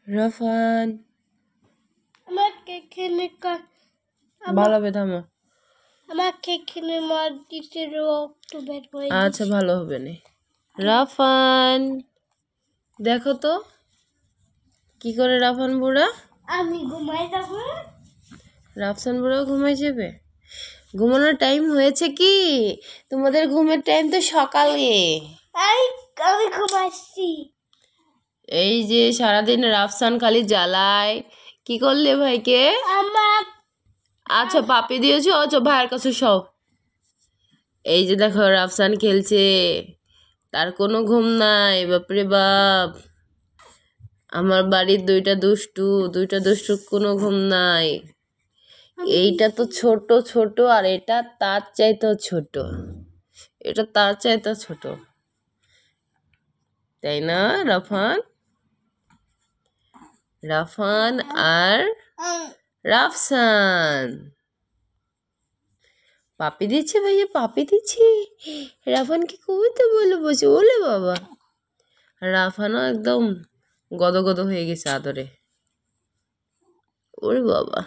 রাফান আমাকে খেলে ভালো হবে, থামো। আমাকে খেলে মার দিতে রক্ত বের হয়ে আচ্ছা ভালো হবে না। রাফান দেখো তো কি করে রাফান বুড়া। আমি ঘুমাই যাবো। রাফসান বুড়াও ঘুমাই যাবে? ঘুমানোর টাইম হয়েছে কি? তোমাদের ঘুমের টাইম তো সকালে। আমি ঘুমাচ্ছি। এই যে সারাদিন রাফসান খালি জ্বালায়। কি করলে ভাইকে? আমার আচ্ছা পাপি দিয়েছো, আচ্ছা ভাইয়ের কাছে সব। এই যে দেখো রাফসান খেলছে, তার কোনো ঘুম নাই। বাপরে বাপ, আমার বাড়ির দুইটা দুষ্টুর কোনো ঘুম নাই। এইটা তো ছোট ছোট, আর এটা তার চাইতেও ছোট, এটা তার চাইতেও ছোট, তাই না রাফান? রাফান আর রাফসান পাপি দিচ্ছে ভাইয়া, পাপি দিচ্ছে। রাফানকে কবিতা বলে বসে, ওলে বাবা। রাফানও একদম গদগদ হয়ে গেছে আদরে। ওরে বাবা।